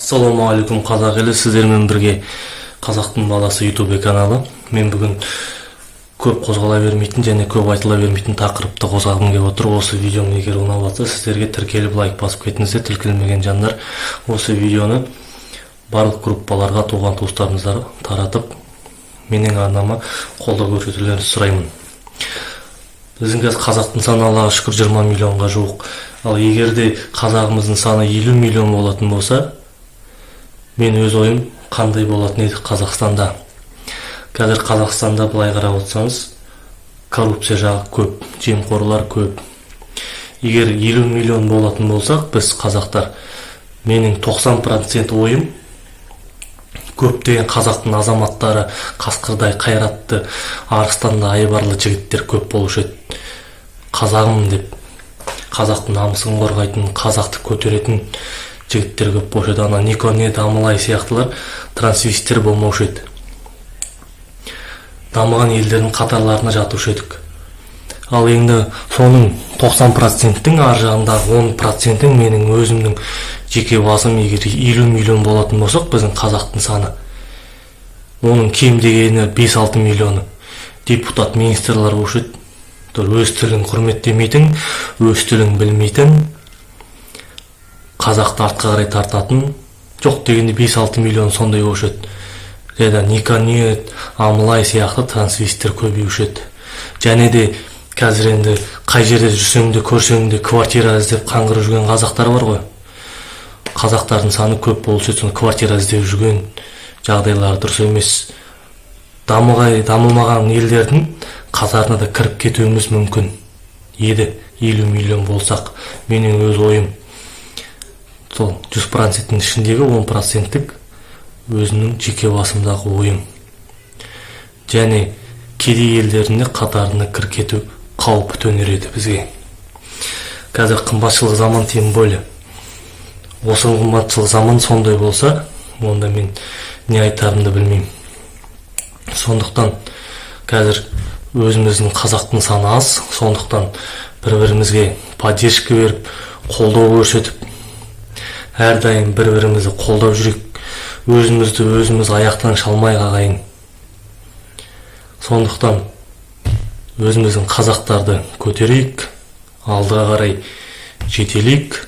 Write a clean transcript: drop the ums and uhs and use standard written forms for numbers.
Assalamu алейкум қазақ елі, сіздермен бірге қазақтың баласы YouTube каналы. Мен бүгін көп қозғала бермейтін және көп айтыла бермейтін тақырыпты қозғағым келіп отыр. Осы видеом егер ұнап жатса, сіздерге тіркеліп лайк басып кетіңіздер. Тіркелмеген жандар осы видеоны барлық группаларға, туған туыстарыңыздарға таратып, менің арнама қолдау көрсетулеріңізді сұраймын. Біздің қазір қазақтың саны Аллаға шүкір 20 миллионға жуық. Ал егер де қазағымыздың саны 50 миллион болатын болса, мен өз ойым қандай болатын еді Қазақстанда. Қазір Қазақстанда былай қарап отырсаңыз, коррупция жағы көп, жемқорлар көп. Егер 50 миллион болатын болсақ, біз қазақтар, менің 90% ойым, көптеген қазақтың азаматтары қасқырдай қайратты, арыстандай айбарлы жігіттер көп болушы еді. Қазағым деп, қазақтың намысын қорғайтын, қазақты көтеретін жігіттер көп болушы еді. Ана Никоне, Дамылай сияқтылар трансвеститтер болмаушы еді. Дамыған елдердің қатарларына жатушы едік. Ал енді соның 90%-тің ар жағындағы 10%-тің менің өзімнің жеке басым, егер 50 миллион болатын болсақ, біздің қазақтың саны, оның кем дегені 5-6 миллионы депутат, министрлер болушы еді. Өз тілін құрметтемейтін, өз тілін білмейтін, қазақты артқа қарай тартатын, жоқ дегенде 5-6 миллион сондай болушы еді. Және Никоне, Амылай сияқты трансвеститтер көбеюші еді. Және де қазір енді қай жерде жүрсең де, көрсең де квартира іздеп қаңғырып жүрген қазақтар бар ғой. Қазақтардың саны көп болушы еді, квартира іздеп жүрген жағдайлар дұрыс емес. Дамымаған елдердің қатарына да кіріп кетуіміз мүмкін еді, 50 миллион болсақ. Менің өз ойым, сол 100%-ның ішіндегі 10%-тік өзінің жеке басымдағы ойым. Және кедей елдеріне қатарына кіріп кету қаупі төнер еді бізге. Қазір қымбатшылық заман, тем более. Осы қымбатшылық заман сондай болса, онда мен не айтарымды білмеймін. Сондықтан қазір өзіміздің қазақтың саны аз, сондықтан бір-бірімізге поддержка беріп, қолдау көрсетіп, әрдайым бір-бірімізді қолдап жүрек, өзімізді өзіміз аяқтан шалмай қағайын. Сондықтан өзіміздің қазақтарды көтерейік, алдыға қарай жетелейік.